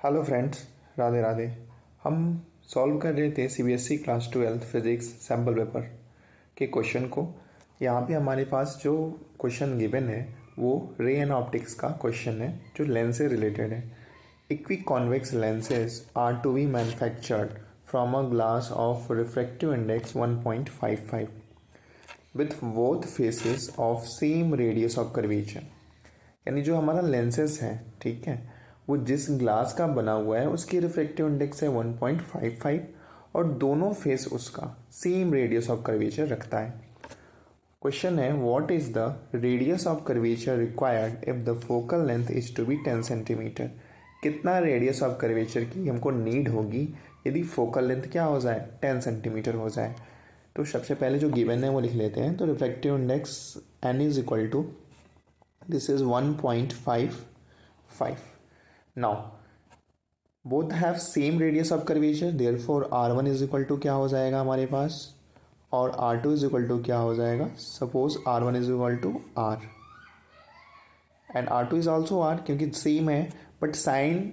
Hello friends, Radhe Radhe. हम solve कर रहे थे CBSE class 12 physics sample paper के क्वेश्चन को। यहाँ पे हमारे पास जो क्वेश्चन गिवन है वो रे एंड ऑप्टिक्स का क्वेश्चन है जो लेंस से रिलेटेड है। Equiconvex lenses are to be manufactured from a glass of refractive index 1.55 with both faces of same radius of curvature. यानी जो हमारा लेंसेज है, ठीक है, वो जिस ग्लास का बना हुआ है उसकी रिफ्रैक्टिव इंडेक्स है 1.55 और दोनों फेस उसका सेम रेडियस ऑफ कर्वेचर रखता है। क्वेश्चन है what is the radius of curvature required if the focal length is to be 10 centimetre. कितना रेडियस ऑफ कर्वेचर की हमको नीड होगी यदि फोकल लेंथ क्या हो जाए, 10 सेंटीमीटर हो जाए। तो सबसे पहले जो गिवन है वो लिख लेते हैं। तो refractive index n is equal to this is 1.55. Now both have same radius of curvature, therefore r1 is equal to क्या हो जाएगा हमारे पास और r2 इज इक्वल टू क्या हो जाएगा। Suppose r1 is equal to r and r2 is also r, क्योंकि same है but sign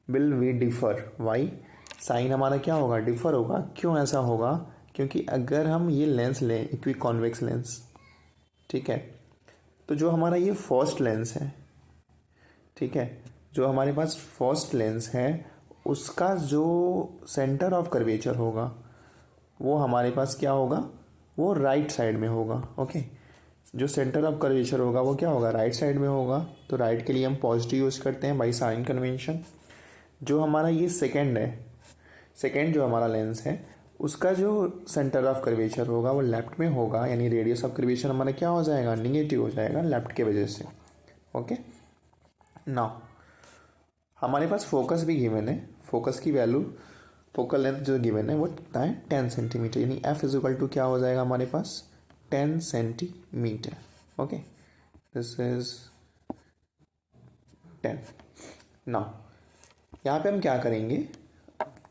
will we differ. Why sign हमारा क्या होगा, डिफर होगा। क्यों ऐसा होगा, क्योंकि अगर हम ये लेंस लें इक्वी कॉन्वेक्स लेंस, ठीक है, तो जो हमारा ये फर्स्ट लेंस है, ठीक है, जो हमारे पास फर्स्ट लेंस है उसका जो सेंटर ऑफ कर्वेचर होगा वो हमारे पास क्या होगा, वो राइट साइड में होगा। ओके, जो सेंटर ऑफ कर्वेचर होगा वो क्या होगा, राइट साइड में होगा। तो राइट के लिए हम पॉजिटिव यूज़ करते हैं बाई साइन कन्वेंशन। जो हमारा ये सेकेंड है, सेकेंड जो हमारा लेंस है उसका जो सेंटर ऑफ कर्वेचर होगा वो लेफ्ट में होगा, यानी रेडियस ऑफ कर्वेचर हमारा क्या हो जाएगा, निगेटिव हो जाएगा लेफ्ट के वजह से। ओके, नाउ हमारे पास फोकस भी गिवन है। फोकस की वैल्यू, फोकल लेंथ जो गिवन है वो कितना है, 10 सेंटीमीटर, यानी एफ इज इक्वल टू क्या हो जाएगा हमारे पास, 10 centimetre. Okay, this is 10। Now यहाँ पे हम क्या करेंगे,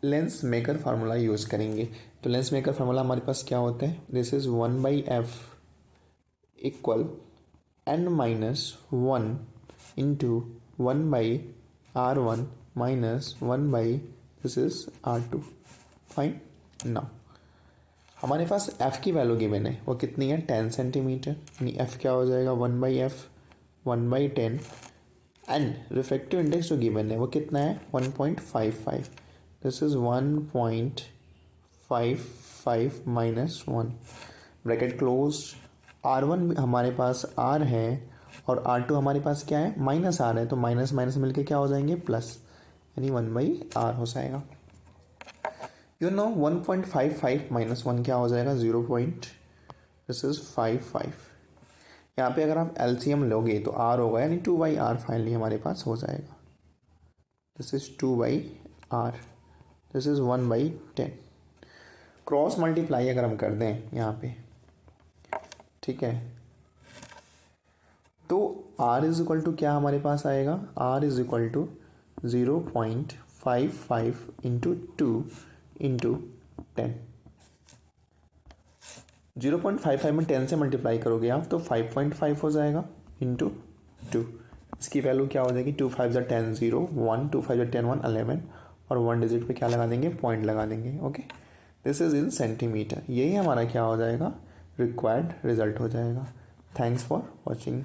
लेंस मेकर फार्मूला यूज़ करेंगे। तो लेंस मेकर फार्मूला हमारे पास क्या होता है, this is 1/f equal n-1 into 1/r1 minus 1/ this is r2। Fine. Now हमारे पास f की वैल्यू गिवन है वो कितनी है, 10 सेंटीमीटर, यानी f क्या हो जाएगा 1/f 1/10 एंड रिफ्रैक्टिव इंडेक्स जो गिवन है वो कितना है 1.55, this is 1.55 minus 1 bracket close. r1 हमारे पास r है और r2 हमारे पास क्या है, माइनस r है, तो माइनस माइनस मिलके क्या हो जाएंगे प्लस, यानी 1/r हो जाएगा। यू नो 1.55 माइनस 1 क्या हो जाएगा, 0. This is 55। यहाँ पे अगर आप एलसीएम लोगे तो r होगा, यानी 2/r फाइनली हमारे पास हो जाएगा। This is 2/r, this is 1/10। Cross multiply अगर हम कर दें यहाँ पे, ठीक है, तो r इज इक्वल टू क्या हमारे पास आएगा, r is equal to 0.55 into 2 into 10। 0.55 में 10 से मल्टीप्लाई करोगे आप तो 5.5 हो जाएगा इंटू 2। इसकी वैल्यू क्या हो जाएगी, 2 5 10 0 1 2 5 10 1 11 और 1 डिजिट पे क्या लगा देंगे, पॉइंट लगा देंगे। Okay, this is in centimetre. यही हमारा क्या हो जाएगा, रिक्वायर्ड रिजल्ट हो जाएगा। Thanks for watching.